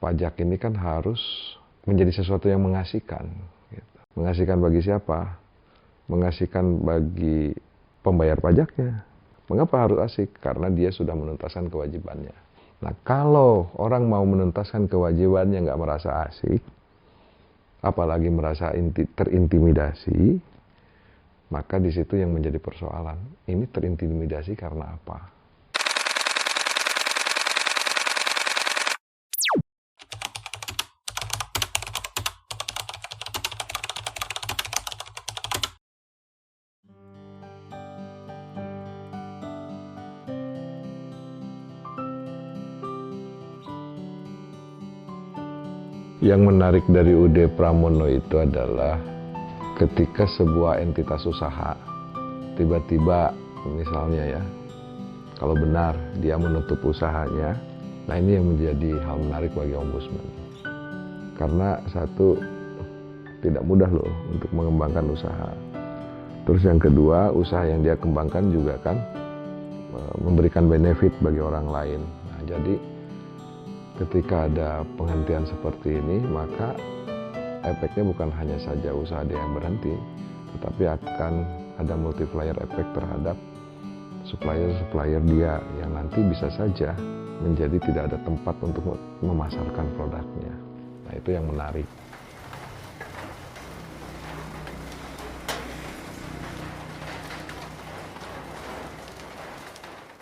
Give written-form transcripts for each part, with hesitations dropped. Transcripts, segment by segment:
pajak ini kan harus menjadi sesuatu yang mengasihkan. Gitu. Mengasihkan bagi siapa? Mengasihkan bagi pembayar pajaknya. Mengapa harus asik? Karena dia sudah menuntaskan kewajibannya. Nah, kalau orang mau menuntaskan kewajibannya nggak merasa asik, apalagi merasa terintimidasi, maka di situ yang menjadi persoalan. Ini terintimidasi karena apa? Yang menarik dari UD Pramono itu adalah ketika sebuah entitas usaha tiba-tiba misalnya ya, kalau benar dia menutup usahanya, nah ini yang menjadi hal menarik bagi Ombudsman. Karena satu, tidak mudah loh untuk mengembangkan usaha. Terus yang kedua, usaha yang dia kembangkan juga kan memberikan benefit bagi orang lain. Nah, jadi ketika ada penghentian seperti ini, maka efeknya bukan hanya saja usaha dia yang berhenti, tetapi akan ada multiplier efek terhadap supplier-supplier dia yang nanti bisa saja menjadi tidak ada tempat untuk memasarkan produknya. Nah, itu yang menarik.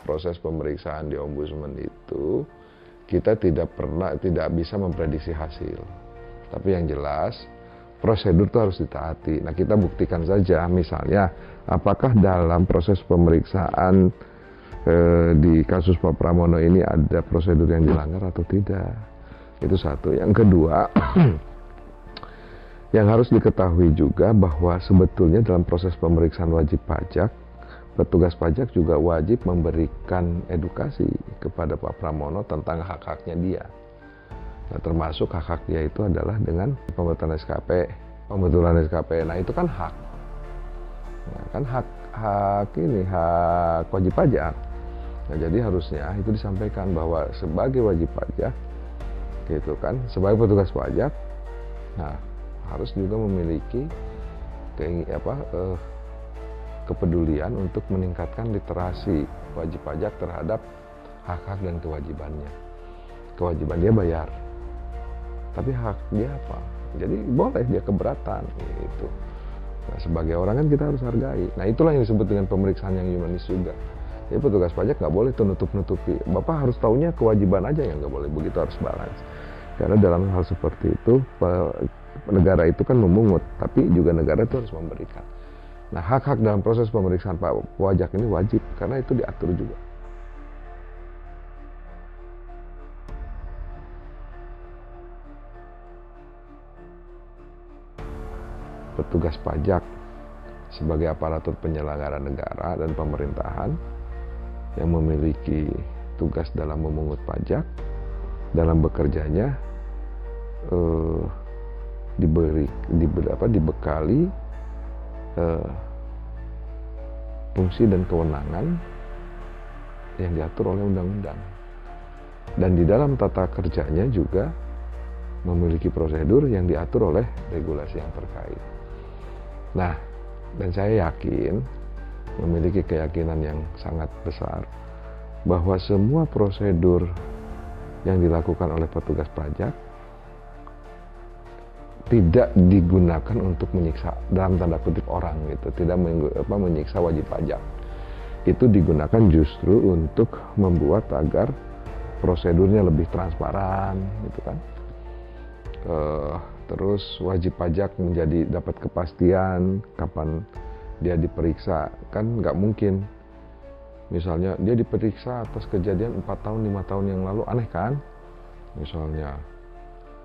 Proses pemeriksaan di Ombudsman itu kita tidak bisa memprediksi hasil. Tapi yang jelas, prosedur itu harus ditaati. Nah, kita buktikan saja, misalnya, apakah dalam proses pemeriksaan di kasus Pak Pramono ini ada prosedur yang dilanggar atau tidak. Itu satu. Yang kedua, yang harus diketahui juga bahwa sebetulnya dalam proses pemeriksaan wajib pajak, petugas pajak juga wajib memberikan edukasi kepada Pak Pramono tentang hak-haknya dia. Nah, termasuk hak-hak dia itu adalah dengan pembetulan SKP. Nah, itu kan hak. Nah, kan hak wajib pajak. Nah, jadi harusnya itu disampaikan bahwa sebagai wajib pajak, gitu kan, sebagai petugas pajak, nah harus juga memiliki kepedulian untuk meningkatkan literasi wajib pajak terhadap hak-hak dan kewajibannya. Kewajiban dia bayar, tapi hak dia apa? Jadi boleh dia keberatan gitu. Nah, sebagai orang kan kita harus hargai. Nah, itulah yang disebut dengan pemeriksaan yang humanis juga. Jadi petugas pajak nggak boleh nutup-nutupi. Bapak harus taunya kewajiban aja, yang nggak boleh begitu, harus balance. Karena dalam hal seperti itu negara itu kan memungut, tapi juga negara itu harus memberikan. Nah, hak-hak dalam proses pemeriksaan pajak ini wajib, karena itu diatur juga. Petugas pajak sebagai aparatur penyelenggara negara dan pemerintahan yang memiliki tugas dalam memungut pajak, dalam bekerjanya dibekali fungsi dan kewenangan yang diatur oleh undang-undang, dan di dalam tata kerjanya juga memiliki prosedur yang diatur oleh regulasi yang terkait. Nah, dan saya yakin, memiliki keyakinan yang sangat besar bahwa semua prosedur yang dilakukan oleh petugas pajak tidak digunakan untuk menyiksa, dalam tanda kutip, orang gitu, tidak menyiksa wajib pajak. Itu digunakan justru untuk membuat agar prosedurnya lebih transparan gitu kan. Terus wajib pajak dapat kepastian kapan dia diperiksa. Kan nggak mungkin misalnya dia diperiksa atas kejadian 4 tahun 5 tahun yang lalu, aneh kan? Misalnya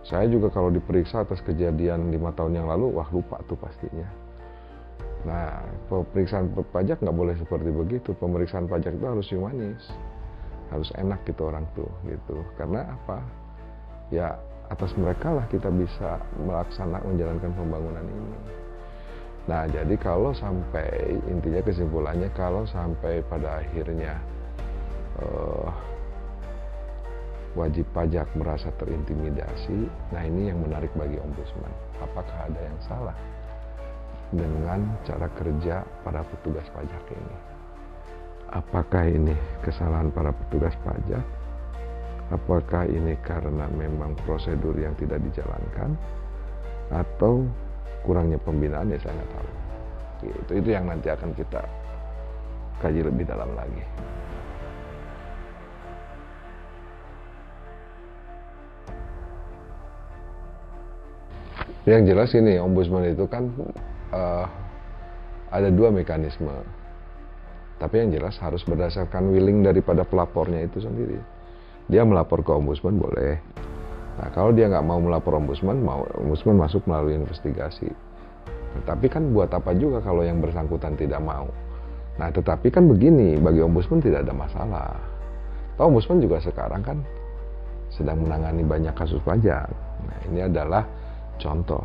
saya juga kalau diperiksa atas kejadian 5 tahun yang lalu, wah lupa tuh pastinya. Nah, pemeriksaan pajak nggak boleh seperti begitu. Pemeriksaan pajak itu harus humanis, harus enak gitu orang tuh gitu. Karena apa? Ya atas mereka lah kita bisa menjalankan pembangunan ini. Nah, jadi kalau sampai, intinya kesimpulannya, kalau sampai pada akhirnya wajib pajak merasa terintimidasi. Nah, ini yang menarik bagi ombudsman. Apakah ada yang salah dengan cara kerja para petugas pajak ini? Apakah ini kesalahan para petugas pajak? Apakah ini karena memang prosedur yang tidak dijalankan? Atau kurangnya pembinaan? Ya saya nggak tahu. Itu yang nanti akan kita kaji lebih dalam lagi. Yang jelas ini, ombudsman itu kan ada dua mekanisme. Tapi yang jelas harus berdasarkan willing daripada pelapornya itu sendiri. Dia melapor ke ombudsman boleh. Nah, kalau dia nggak mau melapor ombudsman masuk melalui investigasi. Tapi kan buat apa juga kalau yang bersangkutan tidak mau. Nah, tetapi kan begini, bagi ombudsman tidak ada masalah. Tahu ombudsman juga sekarang kan sedang menangani banyak kasus pajak. Nah, ini adalah contoh.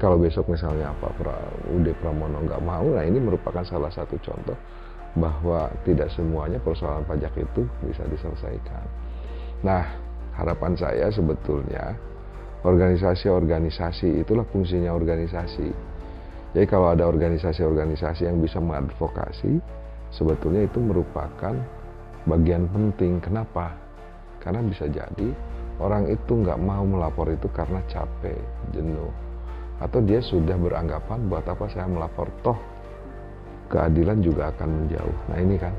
Kalau besok misalnya Pak Ude Pramono nggak mau, nah ini merupakan salah satu contoh bahwa tidak semuanya persoalan pajak itu bisa diselesaikan. Nah, harapan saya sebetulnya organisasi-organisasi itulah fungsinya organisasi. Jadi kalau ada organisasi-organisasi yang bisa mengadvokasi, sebetulnya itu merupakan bagian penting. Kenapa? Karena bisa jadi orang itu nggak mau melapor itu karena capek, jenuh, atau dia sudah beranggapan buat apa saya melapor, toh keadilan juga akan menjauh. Nah ini kan,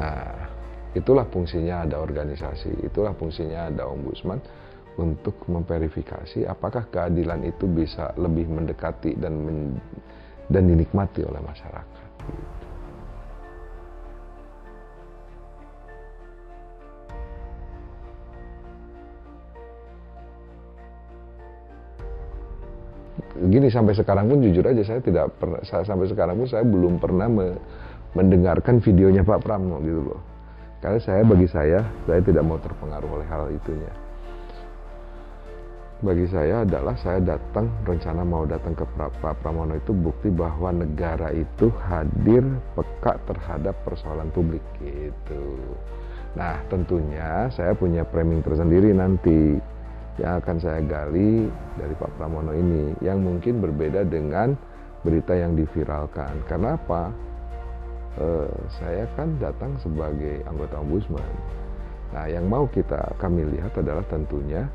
nah itulah fungsinya ada organisasi, itulah fungsinya ada ombudsman untuk memverifikasi apakah keadilan itu bisa lebih mendekati dan dinikmati oleh masyarakat. Gini, sampai sekarang pun jujur aja saya tidak pernah, sampai sekarang pun saya belum pernah mendengarkan videonya Pak Pramono gitu loh. Karena bagi saya tidak mau terpengaruh oleh hal itunya. Bagi saya adalah saya rencana mau datang ke Pak Pramono itu bukti bahwa negara itu hadir peka terhadap persoalan publik gitu. Nah, tentunya saya punya framing tersendiri nanti yang akan saya gali dari Pak Pramono ini, yang mungkin berbeda dengan berita yang diviralkan. Karena apa? Saya kan datang sebagai anggota ombudsman. Nah, yang mau kami lihat adalah tentunya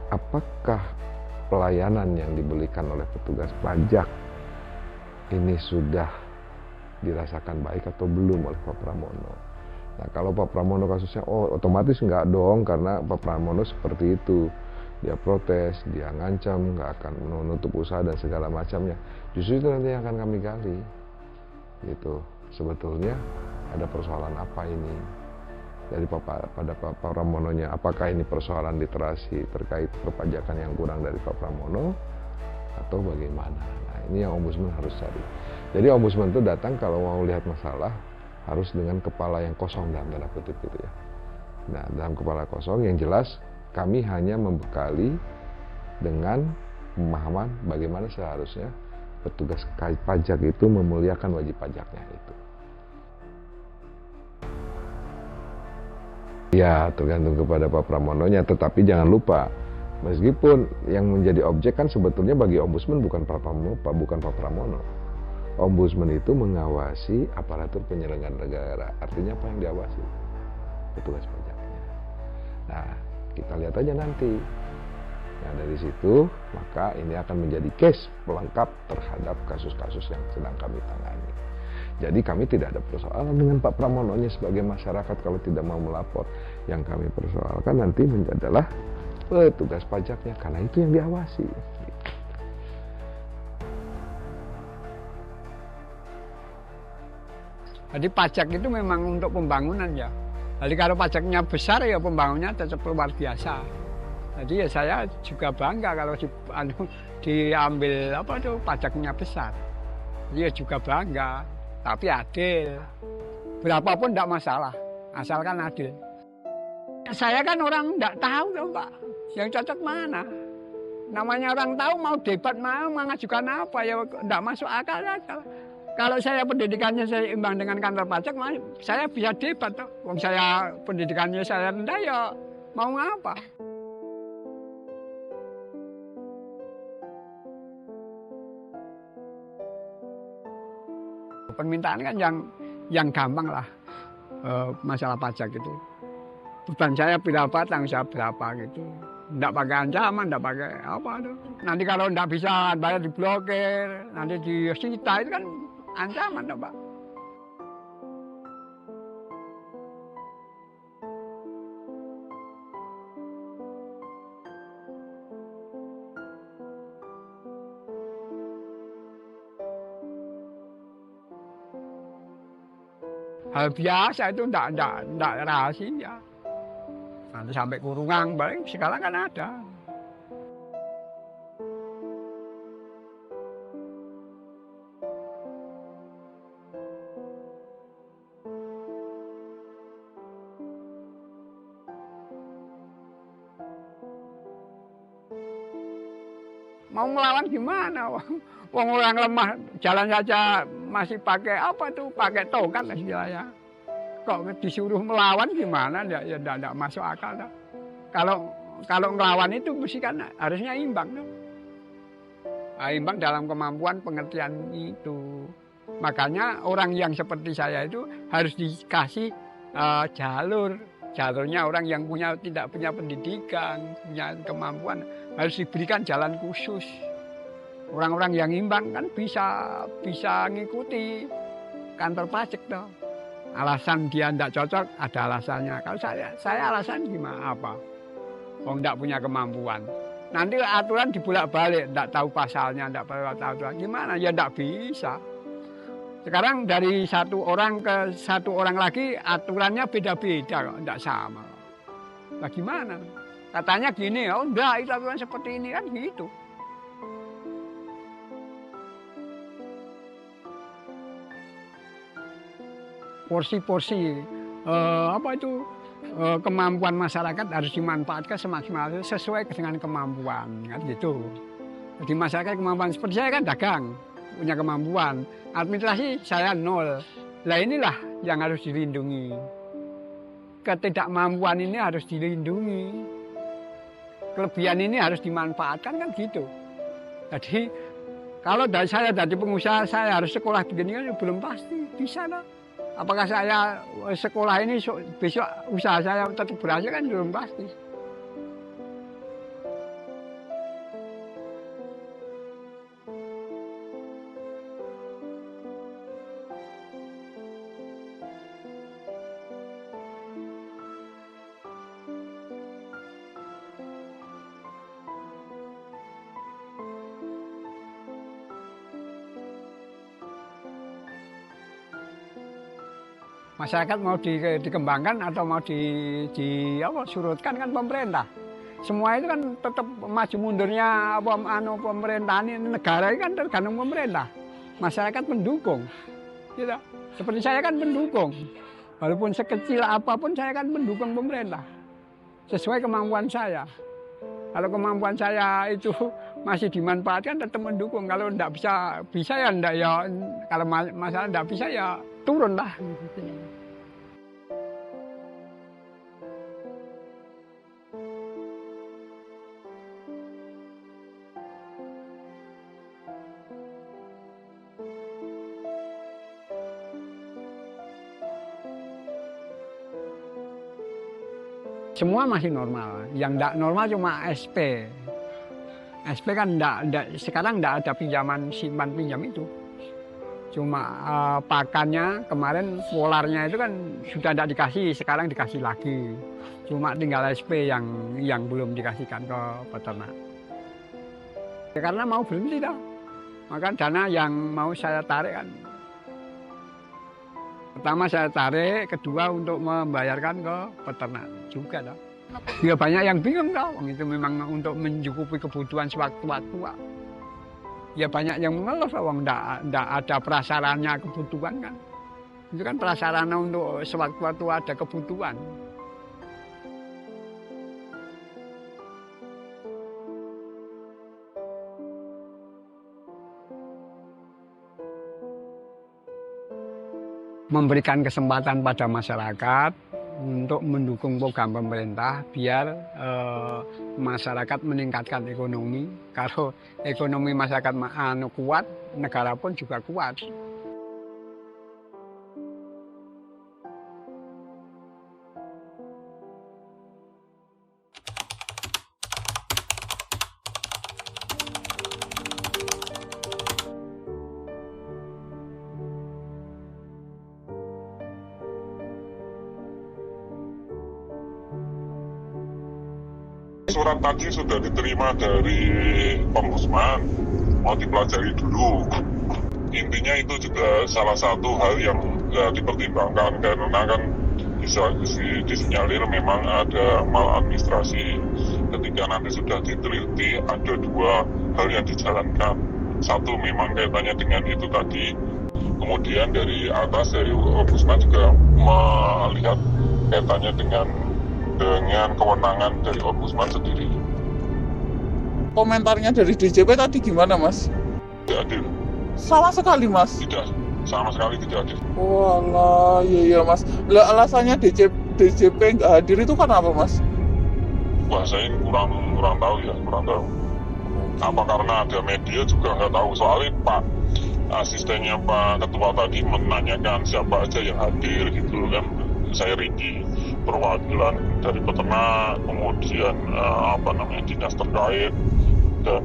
apakah pelayanan yang diberikan oleh petugas pajak ini sudah dirasakan baik atau belum oleh Pak Pramono. Nah, kalau Pak Pramono kasusnya, otomatis nggak dong, karena Pak Pramono seperti itu. Dia protes, dia ngancam, nggak akan menutup usaha dan segala macamnya. Justru itu nanti yang akan kami gali. Gitu. Sebetulnya ada persoalan apa ini? Dari pada Pak Pramononya, apakah ini persoalan literasi terkait perpajakan yang kurang dari Pak Pramono atau bagaimana? Nah, ini yang ombudsman harus cari. Jadi ombudsman itu datang kalau mau lihat masalah harus dengan kepala yang kosong dalam tanda kutip gitu ya. Nah, dalam kepala kosong yang jelas kami hanya membekali dengan pemahaman bagaimana seharusnya petugas pajak itu memuliakan wajib pajaknya itu. Ya, tergantung kepada Pak Pramononya, tetapi jangan lupa, meskipun yang menjadi objek kan sebetulnya bagi ombudsman bukan Pak Pramono. Ombudsman itu mengawasi aparatur penyelenggara negara. Artinya apa yang diawasi? Petugas pajaknya. Nah, kita lihat aja nanti. Nah, dari situ, maka ini akan menjadi case pelengkap terhadap kasus-kasus yang sedang kami tangani. Jadi kami tidak ada persoalan dengan Pak Pramononya sebagai masyarakat kalau tidak mau melapor. Yang kami persoalkan nanti adalah petugas pajaknya, karena itu yang diawasi. Jadi pajak itu memang untuk pembangunan ya. Jadi kalau pajaknya besar ya pembangunannya tetap luar biasa. Jadi ya saya juga bangga kalau diambil pajaknya besar. Jadi ya juga bangga, tapi adil. Berapapun tidak masalah, asalkan adil. Saya kan orang tidak tahu loh Pak, yang cocok mana. Namanya orang tahu mau debat mau mengajukan apa ya tidak masuk akal. Kalau saya pendidikannya saya imbang dengan kantor pajak, saya bisa debat toh. Wong saya pendidikannya saya rendah ya mau ngapa? Permintaan kan yang gampang lah, masalah pajak itu. Beban saya berapa, tanggung jawab berapa gitu. Nggak pakai ancaman, nggak pakai apa tuh. Nanti kalau nggak bisa bayar diblokir, nanti disita itu kan ancaman toh, Pak. Hal biasa itu enggak rahasia. Nanti sampai kurungan, balik sekarang kan ada. Mau melawan gimana? Wong orang lemah jalan saja masih pakai apa tuh? Pakai tongkat lah istilahnya. Kok disuruh melawan gimana? Ya enggak masuk akal dah. Kalau ngelawan itu mesti kan harusnya imbang tuh. Nah, imbang dalam kemampuan pengertian itu. Makanya orang yang seperti saya itu harus dikasih jalurnya orang yang tidak punya pendidikan, punya kemampuan harus diberikan jalan khusus. Orang-orang yang imbang kan bisa ngikuti kantor pajak toh. Alasan dia tidak cocok ada alasannya. Kalau saya alasan gimana apa? Oh tidak punya kemampuan. Nanti aturan dibolak-balik, tidak tahu pasalnya, tidak tahu gimana ya tidak bisa. Sekarang dari satu orang ke satu orang lagi aturannya beda-beda kok, tidak sama. Nah gimana? Katanya gini, oh enggak itu aturan seperti ini kan gitu. Porsi-porsi kemampuan masyarakat harus dimanfaatkan semaksimal sesuai dengan kemampuan kan gitu. Jadi masyarakat kemampuan seperti saya kan dagang, punya kemampuan. Administrasi saya nol. Nah inilah yang harus dilindungi. Ketidakmampuan ini harus dilindungi. Kelebihan ini harus dimanfaatkan kan gitu. Jadi kalau dari saya jadi pengusaha saya harus sekolah begini kan belum pasti bisa lah. Apakah saya sekolah ini besok usaha saya tetap berhasil kan belum pasti. Masyarakat mau dikembangkan atau mau surutkan kan pemerintah. Semua itu kan tetap maju mundurnya pemerintahan ini, negara ini kan tergantung pemerintah. Masyarakat mendukung. Gitu. Seperti saya kan mendukung. Walaupun sekecil apapun saya kan mendukung pemerintah. Sesuai kemampuan saya. Kalau kemampuan saya itu masih dimanfaatkan tetap mendukung. Kalau enggak bisa ya enggak ya. Kalau masalah enggak bisa ya turun lah. Semua masih normal. Yang enggak normal cuma SP. SP kan sekarang enggak ada pinjaman simpan pinjam itu. Cuma pakannya kemarin polarnya itu kan sudah tidak dikasih, sekarang dikasih lagi. Cuma tinggal SP yang belum dikasihkan ke peternak. Ya, karena mau berhenti dah. Maka dana yang mau saya tarik kan. Pertama saya tarik, kedua untuk membayarkan ke peternak juga dah. Ya banyak yang bingung dah, itu memang untuk mencukupi kebutuhan sewaktu-waktu. Ya banyak yang mengeluh, wong ndak ada prasarannya kebutuhan kan. Itu kan prasarana untuk sewaktu-waktu ada kebutuhan. memberikan kesempatan pada masyarakat untuk mendukung program pemerintah biar masyarakat meningkatkan ekonomi. Kalau ekonomi masyarakat kuat, negara pun juga kuat. Surat tadi sudah diterima dari Ombudsman, mau dipelajari dulu. Intinya itu juga salah satu hal yang dipertimbangkan karena kan bisa disinyalir memang ada maladministrasi. Ketika nanti sudah diteliti ada dua hal yang dijalankan. Satu memang kaitannya dengan itu tadi. Kemudian dari atas dari Ombudsman juga melihat kaitannya dengan kewenangan dari Ombudsman sendiri. Komentarnya dari DJP tadi gimana, Mas? Tidak adil. Sama sekali, Mas? Tidak, sama sekali tidak adil. Walah, iya Mas. Lah alasannya DJP nggak hadir itu kan apa, Mas? Wah, saya kurang tahu ya, kurang tahu. Apa karena ada media juga nggak tahu. Soalnya Pak asistennya Pak Ketua tadi menanyakan siapa aja yang hadir gitu kan. Saya rinci perwakilan dari peternak, kemudian dinas terkait dan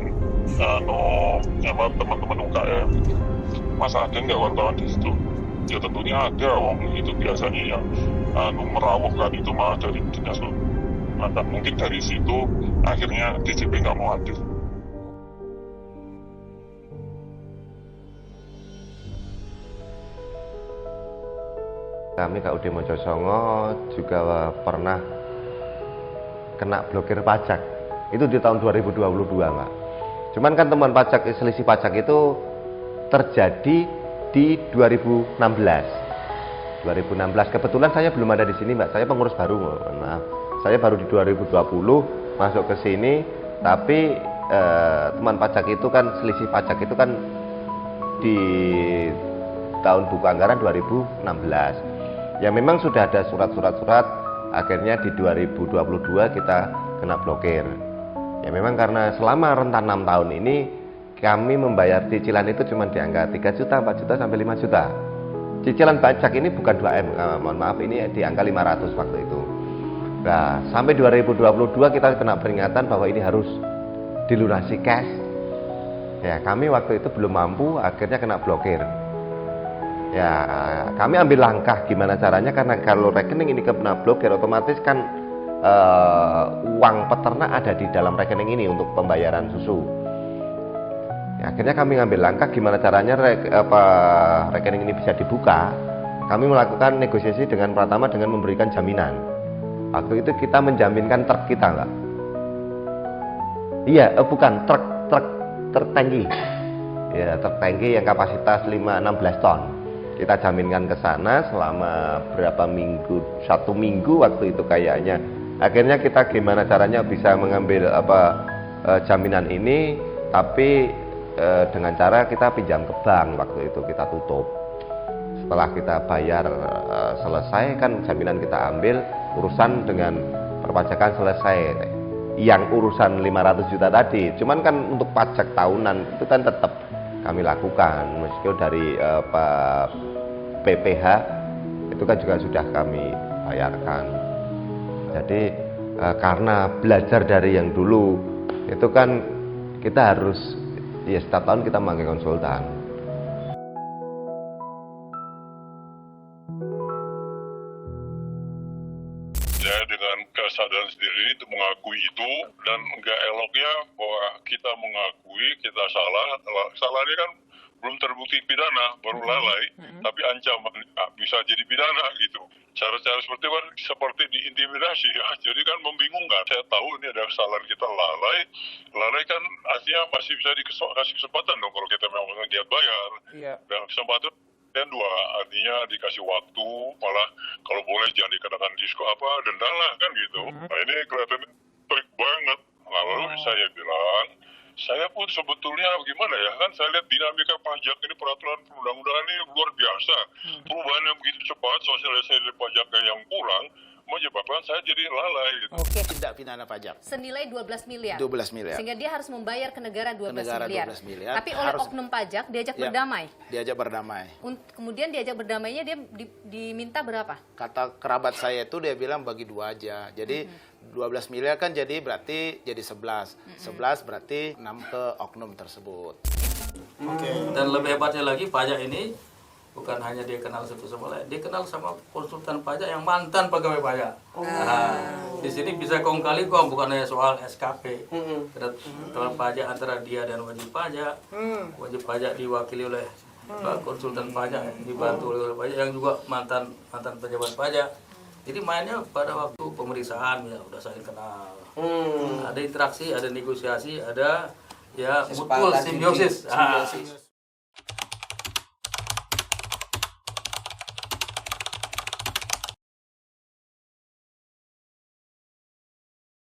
teman-teman UKM. Masa ada nggak wartawan di situ? Ya tentunya ada, itu biasanya yang merawuhkan itu malah dari dinas. Maka mungkin dari situ akhirnya DJP nggak mau hadir. Kami KUD Mojosongo juga pernah kena blokir pajak. Itu di tahun 2022, Mbak. Cuman kan temuan pajak, selisih pajak itu terjadi di 2016. Kebetulan saya belum ada di sini, Mbak. Saya pengurus baru, mohon maaf. Saya baru di 2020 masuk ke sini, tapi temuan pajak itu kan, selisih pajak itu kan di tahun buku anggaran 2016. Ya memang sudah ada surat-surat, akhirnya di 2022 kita kena blokir. Ya memang karena selama rentan 6 tahun ini kami membayar cicilan itu cuma di angka 3 juta, 4 juta sampai 5 juta. Cicilan pajak ini bukan 2M, mohon maaf, ini di angka 500 waktu itu. Nah, sampai 2022 kita kena peringatan bahwa ini harus dilunasi cash. Ya, kami waktu itu belum mampu, akhirnya kena blokir. Ya, kami ambil langkah gimana caranya, karena kalau rekening ini kena blokir, otomatis kan uang peternak ada di dalam rekening ini untuk pembayaran susu. Ya, akhirnya kami ngambil langkah gimana caranya rekening ini bisa dibuka. Kami melakukan negosiasi dengan Pratama dengan memberikan jaminan. Waktu itu kita menjaminkan truk kita, Mbak. Iya, bukan truk tangki. Ya, truk tangki yang kapasitas 16 ton. Kita jaminkan ke sana selama berapa minggu, 1 minggu waktu itu kayaknya. Akhirnya kita gimana caranya bisa mengambil jaminan ini, tapi dengan cara kita pinjam ke bank. Waktu itu kita tutup. Setelah kita bayar selesai kan jaminan kita ambil, urusan dengan perpajakan selesai. Yang urusan 500 juta tadi, cuman kan untuk pajak tahunan itu kan tetap kami lakukan, meskipun dari PPH itu kan juga sudah kami bayarkan. Jadi karena belajar dari yang dulu itu kan kita harus ya setiap tahun kita manggil konsultan. Ya, dengan kesadaran sendiri itu mengakui itu, dan nggak eloknya bahwa kita mengakui kita salahnya kan belum terbukti pidana, baru lalai, tapi ancaman bisa jadi pidana gitu. Cara-cara seperti itu kan seperti diintimidasi ya, jadi kan membingungkan. Saya tahu ini ada kesalahan kita lalai kan artinya masih bisa dikasih kesempatan dong kalau kita memang giat bayar. Iya. Dan kesempatan dan dua, artinya dikasih waktu, malah kalau boleh jangan dikatakan denda lah kan gitu. Nah ini kelihatannya trik banget. Lalu saya bilang, Saya pun sebetulnya gimana ya, kan saya lihat dinamika pajak ini, peraturan perundang-undangan ini luar biasa. Perubahan yang begitu cepat, sosialisasi pajaknya yang kurang, menyebabkan saya jadi lalai gitu. Oke. Tindak pidana pajak Senilai 12 miliar. 12 miliar. Sehingga dia harus membayar ke negara 12 miliar. 12 miliar. Tapi oleh oknum pajak diajak Ya, berdamai. Diajak berdamai. Kemudian diajak berdamainya dia diminta berapa? Kata kerabat saya itu dia bilang bagi 2 aja. Jadi 12 miliar kan jadi berarti jadi 11. 11 berarti 6 ke oknum tersebut. Oke. Dan lebih hebatnya lagi, pajak ini bukan hanya dia kenal satu sama lain, dia kenal sama konsultan pajak yang mantan pegawai pajak. Nah, di sini bisa kong kali kong, bukan hanya soal SKP. Ketentuan pajak antara dia dan wajib pajak. Wajib pajak diwakili oleh konsultan pajak, dibantu oleh pajak yang juga mantan pejabat pajak. Jadi mainnya pada waktu pemeriksaan ya udah saling kenal. Ada interaksi, ada negosiasi, ada ya mutual simbiosis.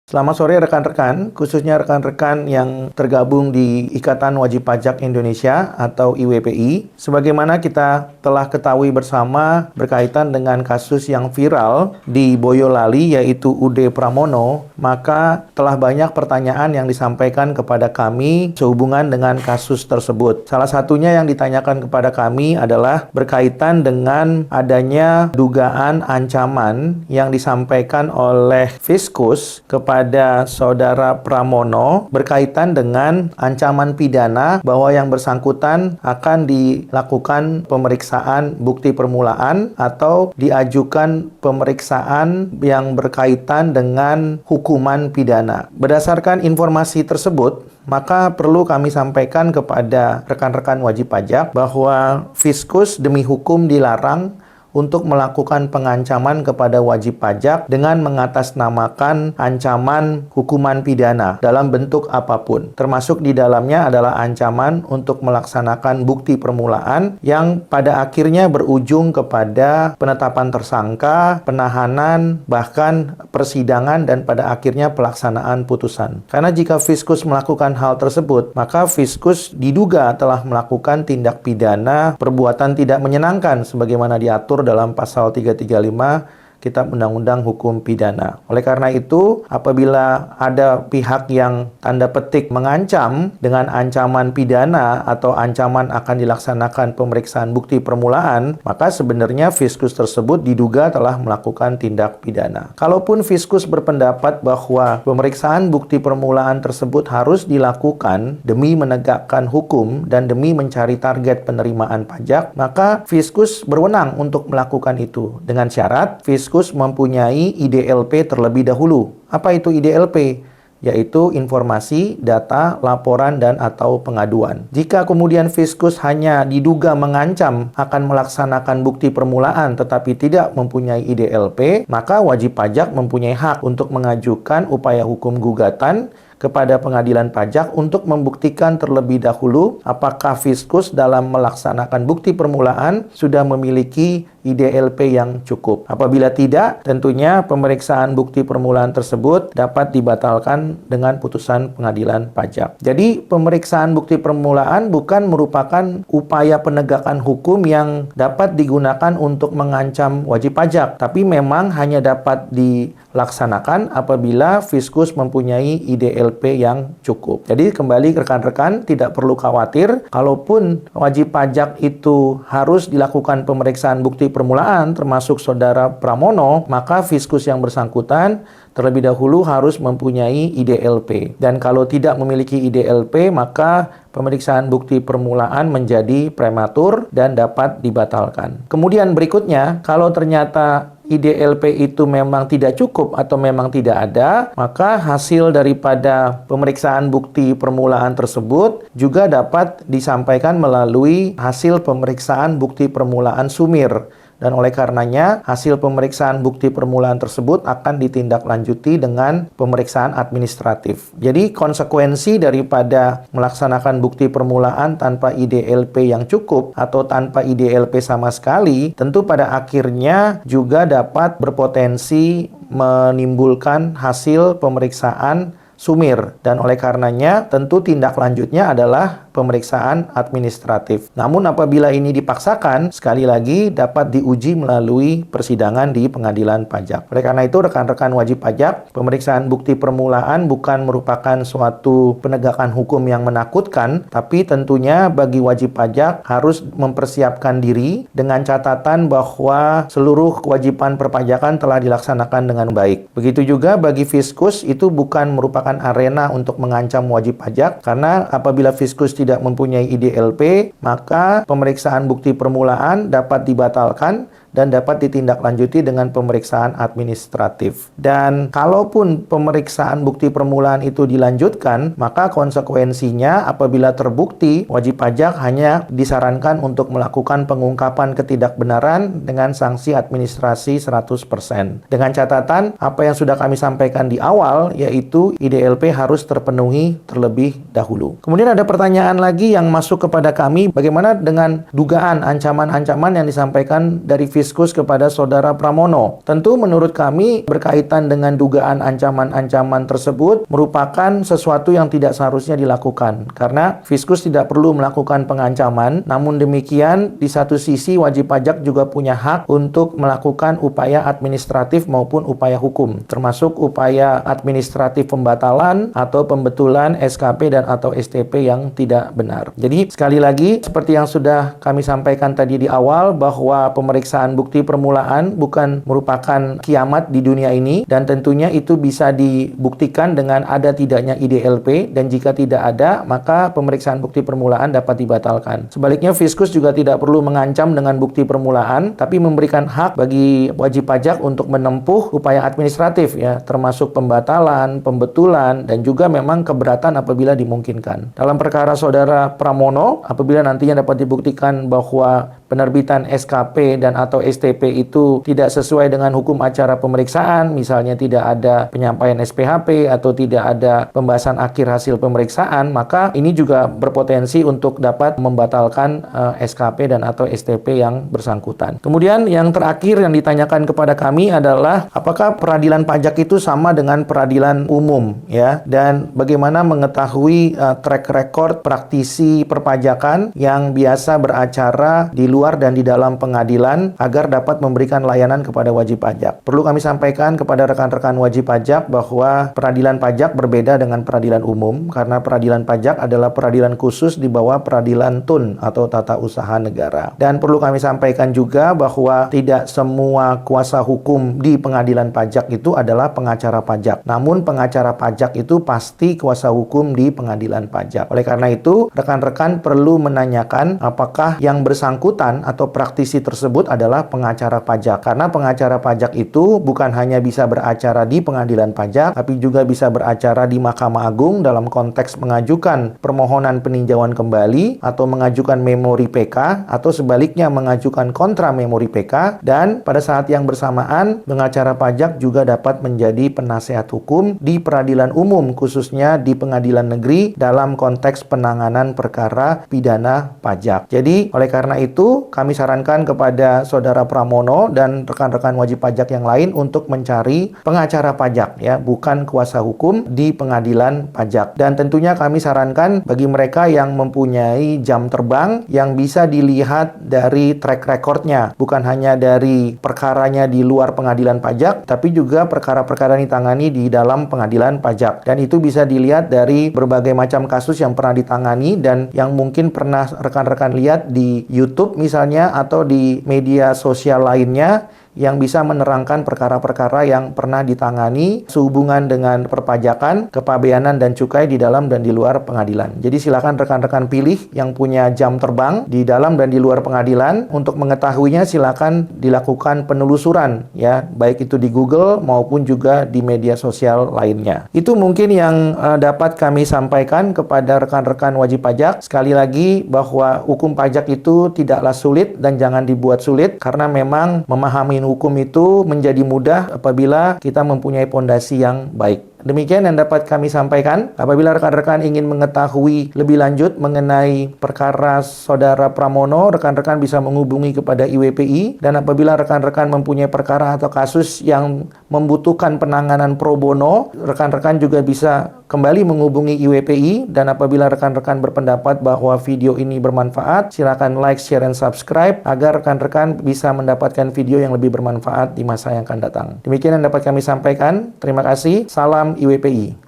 Selamat sore rekan-rekan, khususnya rekan-rekan yang tergabung di Ikatan Wajib Pajak Indonesia atau IWPI. Sebagaimana kita telah ketahui bersama berkaitan dengan kasus yang viral di Boyolali yaitu UD Pramono, maka telah banyak pertanyaan yang disampaikan kepada kami sehubungan dengan kasus tersebut. Salah satunya yang ditanyakan kepada kami adalah berkaitan dengan adanya dugaan ancaman yang disampaikan oleh Fiskus kepada saudara Pramono berkaitan dengan ancaman pidana bahwa yang bersangkutan akan dilakukan pemeriksaan bukti permulaan atau diajukan pemeriksaan yang berkaitan dengan hukuman pidana. Berdasarkan informasi tersebut, maka perlu kami sampaikan kepada rekan-rekan wajib pajak bahwa Fiskus demi hukum dilarang untuk melakukan pengancaman kepada wajib pajak dengan mengatasnamakan ancaman hukuman pidana dalam bentuk apapun. Termasuk di dalamnya adalah ancaman untuk melaksanakan bukti permulaan yang pada akhirnya berujung kepada penetapan tersangka, penahanan, bahkan persidangan dan pada akhirnya pelaksanaan putusan. Karena jika Fiskus melakukan hal tersebut, maka Fiskus diduga telah melakukan tindak pidana perbuatan tidak menyenangkan sebagaimana diatur dalam pasal 335 Kitab Undang-Undang Hukum Pidana. Oleh karena itu, apabila ada pihak yang tanda petik mengancam dengan ancaman pidana atau ancaman akan dilaksanakan pemeriksaan bukti permulaan, maka sebenarnya Fiskus tersebut diduga telah melakukan tindak pidana. Kalaupun Fiskus berpendapat bahwa pemeriksaan bukti permulaan tersebut harus dilakukan demi menegakkan hukum dan demi mencari target penerimaan pajak, maka Fiskus berwenang untuk melakukan itu dengan syarat Fiskus mempunyai IDLP terlebih dahulu. Apa itu IDLP? Yaitu informasi, data, laporan, dan atau pengaduan. Jika kemudian Fiskus hanya diduga mengancam akan melaksanakan bukti permulaan tetapi tidak mempunyai IDLP, maka wajib pajak mempunyai hak untuk mengajukan upaya hukum gugatan kepada pengadilan pajak untuk membuktikan terlebih dahulu apakah Fiskus dalam melaksanakan bukti permulaan sudah memiliki IDLP yang cukup. Apabila tidak, tentunya pemeriksaan bukti permulaan tersebut dapat dibatalkan dengan putusan pengadilan pajak. Jadi, pemeriksaan bukti permulaan bukan merupakan upaya penegakan hukum yang dapat digunakan untuk mengancam wajib pajak, tapi memang hanya dapat dilaksanakan apabila Fiskus mempunyai IDLP yang cukup. Jadi, kembali rekan-rekan, tidak perlu khawatir, kalaupun wajib pajak itu harus dilakukan pemeriksaan bukti permulaan termasuk saudara Pramono, maka Fiskus yang bersangkutan terlebih dahulu harus mempunyai IDLP. Dan kalau tidak memiliki IDLP, maka pemeriksaan bukti permulaan menjadi prematur dan dapat dibatalkan. Kemudian berikutnya, kalau ternyata IDLP itu memang tidak cukup atau memang tidak ada, maka hasil daripada pemeriksaan bukti permulaan tersebut juga dapat disampaikan melalui hasil pemeriksaan bukti permulaan sumir. Dan oleh karenanya, hasil pemeriksaan bukti permulaan tersebut akan ditindaklanjuti dengan pemeriksaan administratif. Jadi, konsekuensi daripada melaksanakan bukti permulaan tanpa IDLP yang cukup atau tanpa IDLP sama sekali, tentu pada akhirnya juga dapat berpotensi menimbulkan hasil pemeriksaan sumir, dan oleh karenanya tentu tindak lanjutnya adalah pemeriksaan administratif. Namun apabila ini dipaksakan, sekali lagi dapat diuji melalui persidangan di pengadilan pajak. Oleh karena itu, rekan-rekan wajib pajak, pemeriksaan bukti permulaan bukan merupakan suatu penegakan hukum yang menakutkan, tapi tentunya bagi wajib pajak harus mempersiapkan diri dengan catatan bahwa seluruh kewajiban perpajakan telah dilaksanakan dengan baik. Begitu juga bagi Fiskus, itu bukan merupakan arena untuk mengancam wajib pajak, karena apabila Fiskus tidak mempunyai IDLP, maka pemeriksaan bukti permulaan dapat dibatalkan dan dapat ditindaklanjuti dengan pemeriksaan administratif. Dan kalaupun pemeriksaan bukti permulaan itu dilanjutkan, maka konsekuensinya apabila terbukti, wajib pajak hanya disarankan untuk melakukan pengungkapan ketidakbenaran dengan sanksi administrasi 100%. Dengan catatan, apa yang sudah kami sampaikan di awal, yaitu IDLP harus terpenuhi terlebih dahulu. Kemudian ada pertanyaan lagi yang masuk kepada kami, bagaimana dengan dugaan ancaman-ancaman yang disampaikan dari Fiskus kepada Saudara Pramono. Tentu menurut kami berkaitan dengan dugaan ancaman-ancaman tersebut merupakan sesuatu yang tidak seharusnya dilakukan, karena Fiskus tidak perlu melakukan pengancaman. Namun demikian, di satu sisi wajib pajak juga punya hak untuk melakukan upaya administratif maupun upaya hukum, termasuk upaya administratif pembatalan atau pembetulan SKP dan atau STP yang tidak benar. Jadi sekali lagi, seperti yang sudah kami sampaikan tadi di awal, bahwa pemeriksaan bukti permulaan bukan merupakan kiamat di dunia ini, dan tentunya itu bisa dibuktikan dengan ada tidaknya IDLP, dan jika tidak ada, maka pemeriksaan bukti permulaan dapat dibatalkan. Sebaliknya, Fiskus juga tidak perlu mengancam dengan bukti permulaan, tapi memberikan hak bagi wajib pajak untuk menempuh upaya administratif, ya, termasuk pembatalan, pembetulan, dan juga memang keberatan apabila dimungkinkan. Dalam perkara Saudara Pramono, apabila nantinya dapat dibuktikan bahwa penerbitan SKP dan atau STP itu tidak sesuai dengan hukum acara pemeriksaan, misalnya tidak ada penyampaian SPHP atau tidak ada pembahasan akhir hasil pemeriksaan, maka ini juga berpotensi untuk dapat membatalkan SKP dan atau STP yang bersangkutan. Kemudian yang terakhir yang ditanyakan kepada kami adalah apakah peradilan pajak itu sama dengan peradilan umum, ya, dan bagaimana mengetahui track record praktisi perpajakan yang biasa beracara di luar dan di dalam pengadilan agar dapat memberikan layanan kepada wajib pajak. Perlu kami sampaikan kepada rekan-rekan wajib pajak bahwa peradilan pajak berbeda dengan peradilan umum, karena peradilan pajak adalah peradilan khusus di bawah peradilan TUN atau Tata Usaha Negara. Dan perlu kami sampaikan juga bahwa tidak semua kuasa hukum di pengadilan pajak itu adalah pengacara pajak. Namun pengacara pajak itu pasti kuasa hukum di pengadilan pajak. Oleh karena itu, rekan-rekan perlu menanyakan apakah yang bersangkutan atau praktisi tersebut adalah pengacara pajak. Karena pengacara pajak itu bukan hanya bisa beracara di pengadilan pajak, tapi juga bisa beracara di Mahkamah Agung dalam konteks mengajukan permohonan peninjauan kembali atau mengajukan memori PK, atau sebaliknya mengajukan kontra memori PK. Dan pada saat yang bersamaan, pengacara pajak juga dapat menjadi penasehat hukum di peradilan umum, khususnya di pengadilan negeri dalam konteks penanganan perkara pidana pajak. Jadi oleh karena itu, kami sarankan kepada Saudara Pramono dan rekan-rekan wajib pajak yang lain untuk mencari pengacara pajak, ya, bukan kuasa hukum di pengadilan pajak. Dan tentunya kami sarankan bagi mereka yang mempunyai jam terbang yang bisa dilihat dari track recordnya, bukan hanya dari perkaranya di luar pengadilan pajak, tapi juga perkara-perkara yang ditangani di dalam pengadilan pajak. Dan itu bisa dilihat dari berbagai macam kasus yang pernah ditangani dan yang mungkin pernah rekan-rekan lihat di YouTube misalnya, atau di media sosial lainnya, yang bisa menerangkan perkara-perkara yang pernah ditangani sehubungan dengan perpajakan, kepabeanan, dan cukai di dalam dan di luar pengadilan. Jadi silakan rekan-rekan pilih yang punya jam terbang di dalam dan di luar pengadilan. Untuk mengetahuinya silakan dilakukan penelusuran, ya, baik itu di Google maupun juga di media sosial lainnya. Itu mungkin yang dapat kami sampaikan kepada rekan-rekan wajib pajak. Sekali lagi bahwa hukum pajak itu tidaklah sulit dan jangan dibuat sulit, karena memang memahami hukum itu menjadi mudah apabila kita mempunyai pondasi yang baik. Demikian yang dapat kami sampaikan. Apabila rekan-rekan ingin mengetahui lebih lanjut mengenai perkara Saudara Pramono, rekan-rekan bisa menghubungi kepada IWPI. Dan apabila rekan-rekan mempunyai perkara atau kasus yang membutuhkan penanganan pro bono, rekan-rekan juga bisa kembali menghubungi IWPI. Dan apabila rekan-rekan berpendapat bahwa video ini bermanfaat, silakan like, share, dan subscribe agar rekan-rekan bisa mendapatkan video yang lebih bermanfaat di masa yang akan datang. Demikian yang dapat kami sampaikan. Terima kasih. Salam IWPI.